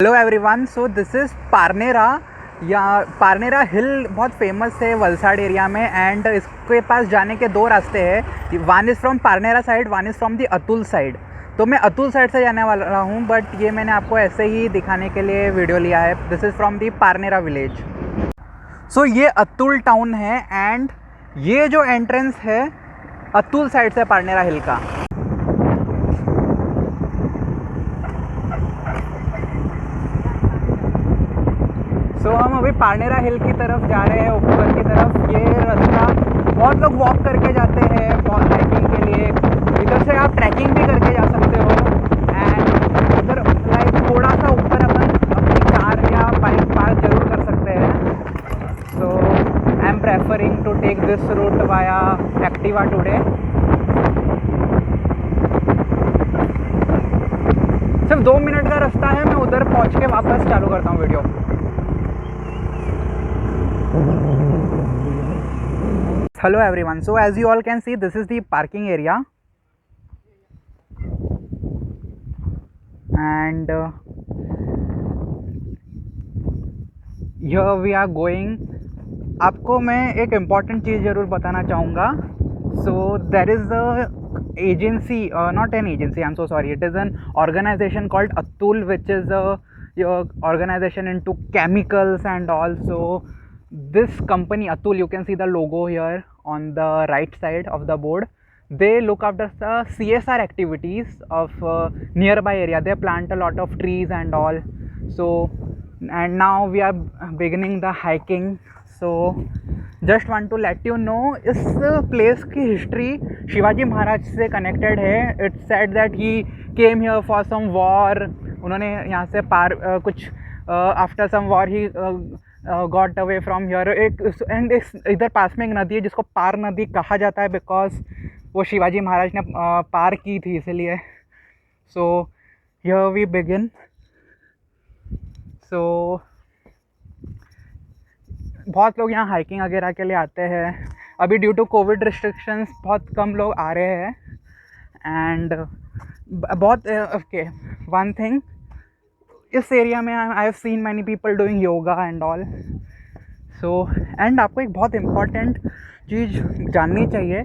Hello everyone, so this is Parnera. Yeah Parnera हिल बहुत famous है Valsad area में। एंड इसके पास जाने के दो रास्ते हैं, one is from Parnera side, one is from the Atul side. तो मैं अतुल साइड से जाने वाला हूँ, बट ये मैंने आपको ऐसे ही दिखाने के लिए वीडियो लिया है। This is from the Parnera village. So ये अतुल टाउन है एंड ये जो एंट्रेंस है अतुल साइड से पारनेरा हिल का। तो हम अभी पारनेरा हिल की तरफ जा रहे हैं, ऊपर की तरफ। ये रास्ता बहुत लोग वॉक करके जाते हैं, बहुत हाइकिंग के लिए। इधर से आप ट्रैकिंग भी करके जा सकते हो। एंड उधर लाइक थोड़ा सा ऊपर अपन अपनी कार या बाइक पार्क जरूर कर सकते हैं। So I am preferring to take this route via Activa today. सिर्फ 2 मिनट का रास्ता है, मैं उधर पहुंच के वापस चालू करता हूँ video. Hello everyone, so as you all can see, this is the parking area and here we are going. आपको मैं एक इम्पॉर्टेंट चीज़ ज़रूर बताना चाहूँगा. So there is a agency, not an agency, I'm so sorry, it is an organization called Atul, which is a organization into chemicals and also this company Atul, you can see the logo here on the right side of the board. They look after the CSR activities of nearby area. They plant a lot of trees and all. So and now we are beginning the hiking. So just want to let you know, इस place की history Shivaji Maharaj से connected है. It's said that he came here for some war. उन्होंने यहाँ से पार कुछ after some war he got away from here. And इधर पास में एक नदी है जिसको पार नदी कहा जाता है, बिकॉज वो शिवाजी महाराज ने पार की थी इसलिए। So here we begin. So बहुत लोग यहाँ हाइकिंग वगैरह के लिए आते हैं। अभी ड्यू टू कोविड रिस्ट्रिक्शंस बहुत कम लोग आ रहे हैं। एंड बहुत ओके, वन थिंग, इस एरिया में I have seen many people doing yoga and all. So and आपको एक बहुत इम्पॉर्टेंट चीज़ जाननी चाहिए,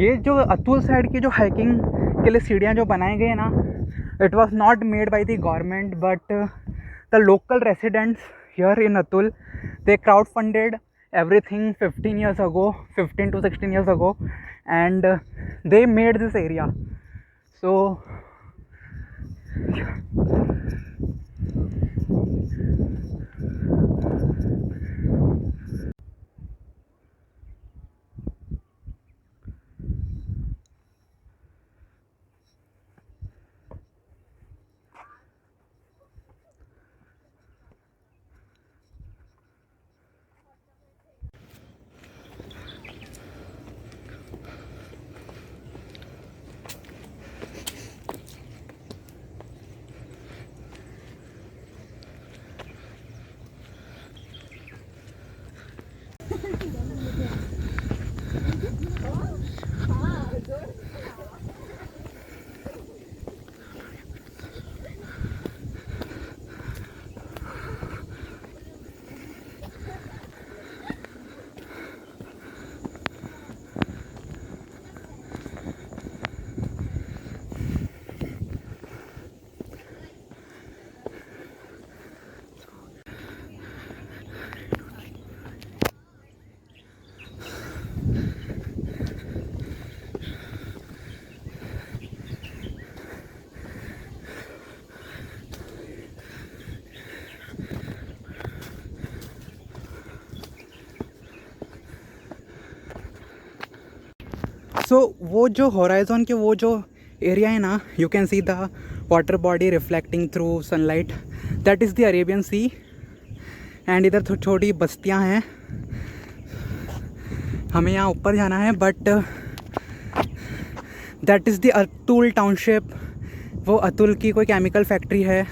ये जो अतुल साइड की जो हाइकिंग के लिए सीढ़ियाँ जो बनाई गई है ना, it was not made by the government but the local residents here in Atul. They crowd funded everything 15 years ago, 15 to 16 years ago, and they made this area. So वो जो होराइजन के वो जो एरिया है ना, you can see the water body reflecting through sunlight, that is the Arabian Sea. And इधर छोटी बस्तियां हैं। हमें यहाँ ऊपर जाना है, but that is the Atul township. वो अतुल की कोई केमिकल फैक्ट्री है।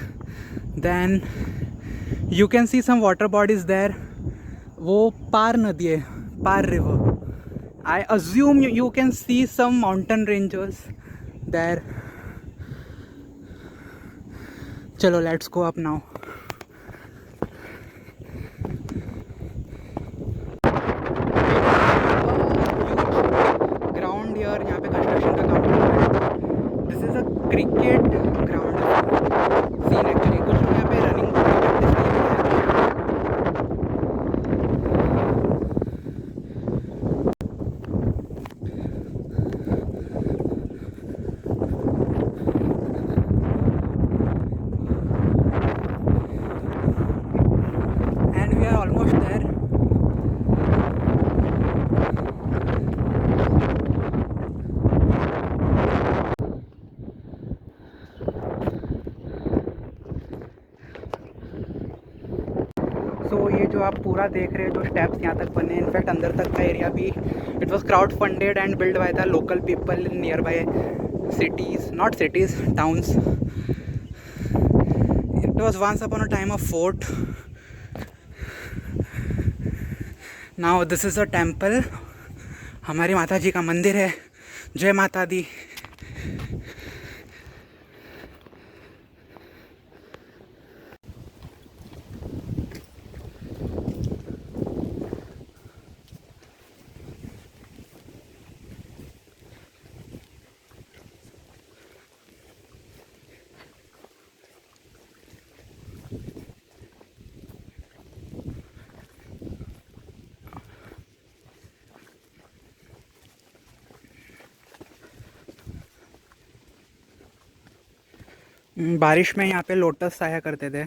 Then you can see some water bodies there. वो पार नदी है, Par river. I assume you can see some mountain ranges there. Chalo, let's go up now. सो ये जो आप पूरा देख रहे हैं, जो स्टेप्स यहाँ तक बने, इनफैक्ट अंदर तक का एरिया भी, it was crowd funded and build by the local people in near by cities, not cities, towns. It was once upon a time a fort. Now this is a temple. हमारी माता जी का मंदिर है. जय माता दी. बारिश में यहाँ पे लोटस आया करते थे.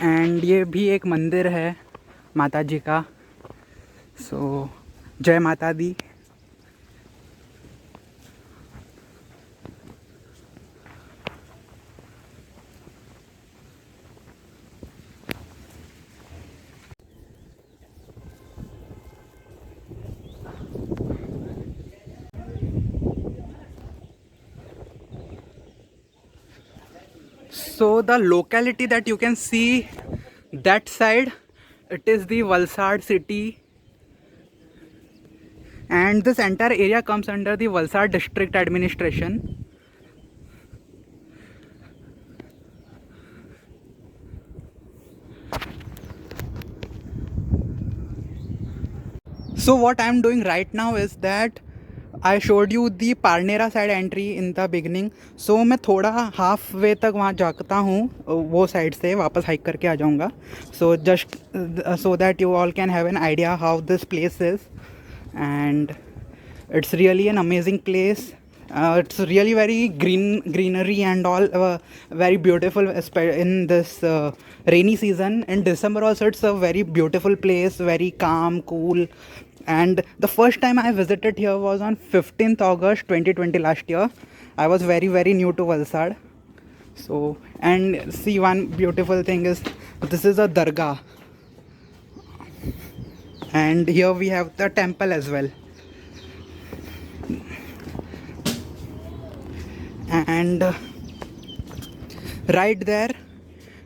एंड ये भी एक मंदिर है माता जी का. सो जय माता दी. So the locality that you can see that side, it is the Valsad city, and this entire area comes under the Valsad district administration. So what I am doing right now is that I showed you the Parnera side entry in the beginning. So मैं थोड़ा half way तक वहाँ जाता हूँ, वो side से वापस hike करके आ जाऊँगा. So just so that you all can have an idea how this place is, and it's really an amazing place. It's really very greenery and all, very beautiful in this rainy season. In December also it's a very beautiful place, very calm, cool. And the first time I visited here was on 15th August 2020 last year. I was very new to Valsad. So, and see, one beautiful thing is this is a dargah, and here we have the temple as well. And right there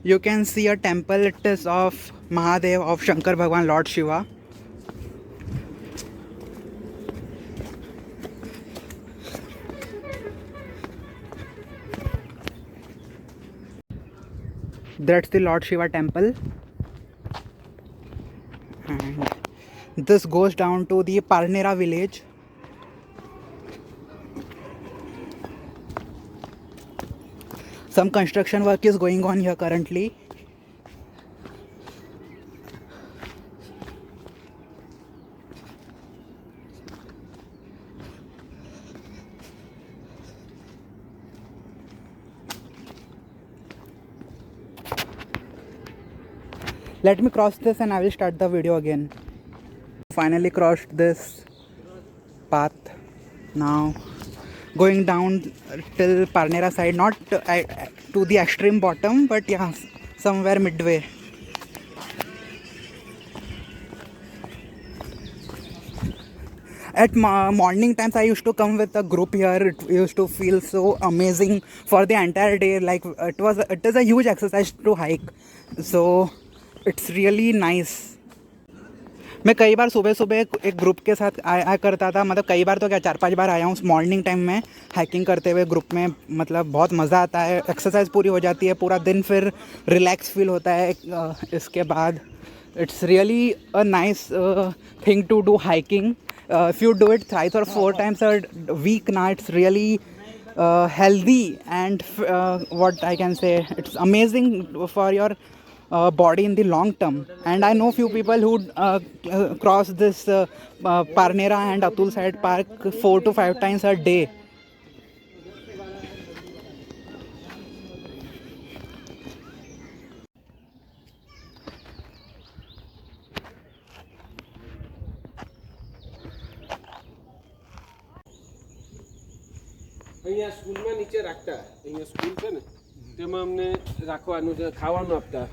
you can see a temple. It is of Mahadev, of Shankar Bhagwan, Lord Shiva. That's the Lord Shiva temple, and this goes down to the Parnera village. Some construction work is going on here currently. Let me cross this and I will start the video again. Finally crossed this path. Now going down till Parnera side, not to the extreme bottom, but yeah, somewhere midway. At morning times I used to come with a group here. It used to feel so amazing for the entire day. Like it is a huge exercise to hike, so it's really nice. मैं कई बार सुबह सुबह एक group के साथ आया करता था. मतलब कई बार तो क्या, 4-5 बार आया हूँ मॉर्निंग टाइम में हाइकिंग करते हुए ग्रुप में. मतलब बहुत मज़ा आता है, एक्सरसाइज पूरी हो जाती है, पूरा दिन फिर रिलैक्स फील होता है. इसके बाद It's really a nice thing to do hiking. If you do it thrice or four times a week now, it's really healthy and what I can say, it's amazing for your body in the long term. And I know few people who cross this Parnera and Atul Side Park 4 to 5 times a day. અહીંયા સ્કૂલમાં નીચે રાખતા અહીંયા school છે ને તેમાં અમને રાખવાનું છે ખાવાનું આપતા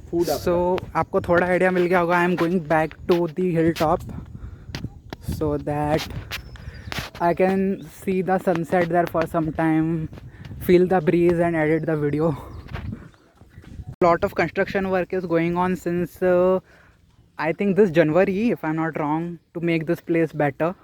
ફૂડ So आपको थोड़ा आइडिया मिल गया होगा. I am going back to the hill top so that I can see the sunset there for some time, feel the breeze and edit the video. Lot of construction work is going on since I think this January, if I'm not wrong, to make this place better.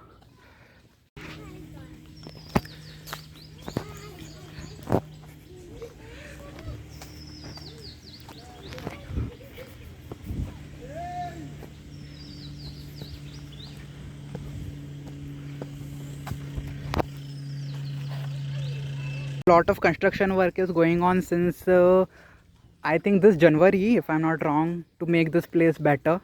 Lot of construction work is going on since I think this January, if I'm not wrong, to make this place better.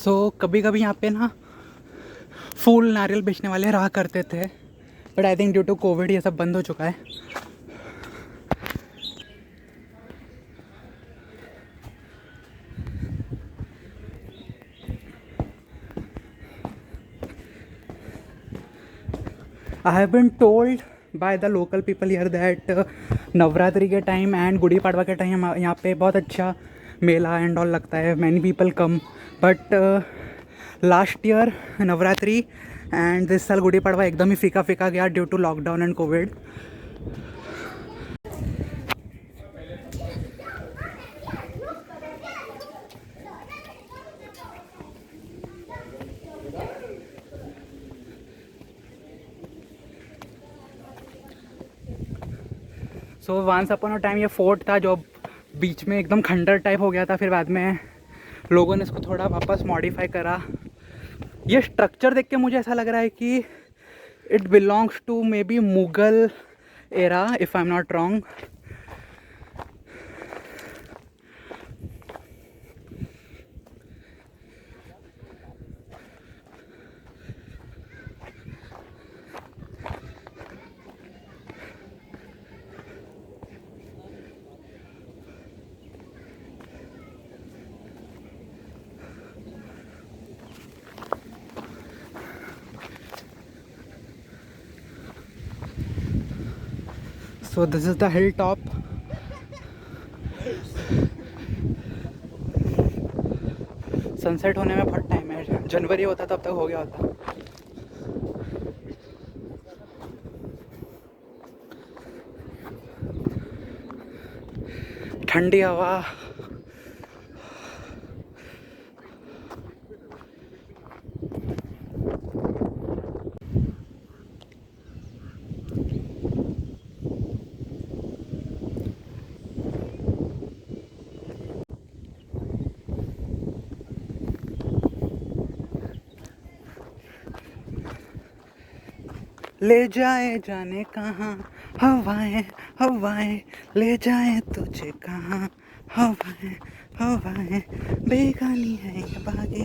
सो कभी कभी यहाँ पे ना फूल नारियल बेचने वाले रहा करते थे, but I think due to Covid ये सब बंद हो चुका है. I have been told by the local people here that Navratri के टाइम एंड गुड़ी पाड़वा के टाइम यहाँ पे बहुत अच्छा मेला एंड ऑल लगता है. Many people come, but last year Navratri and this साल गुड़ी पाड़वा एकदम ही फीका फीका गया due to lockdown and Covid. So once upon a time ये फोर्ट था जो बीच में एकदम खंडर टाइप हो गया था, फिर बाद में लोगों ने इसको थोड़ा वापस मॉडिफाई करा. ये स्ट्रक्चर देख के मुझे ऐसा लग रहा है कि it belongs to may be Mughal era, if I am not wrong. So this is the hilltop. Sunset होने में बहुत टाइम है. जनवरी होता तब तक हो गया होता. ठंडी हवा. ले जाए जाने कहाँ हवाएं हवाएं, ले जाए तुझे कहाँ हवाएं हवाएं, बेगानी है ये बागे.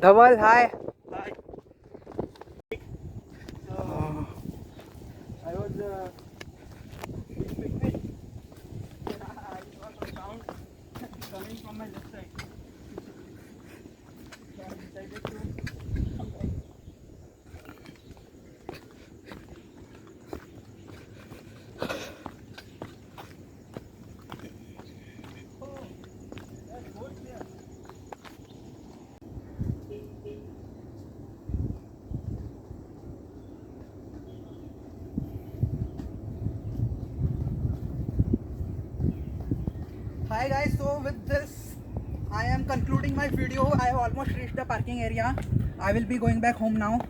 धवल हाय. Hi. I was in picnic. I saw some sound coming from my left side. So I decided to come back. Oh, that's good there. Hi guys, so with this I am concluding my video. I have almost reached the parking area. I will be going back home now.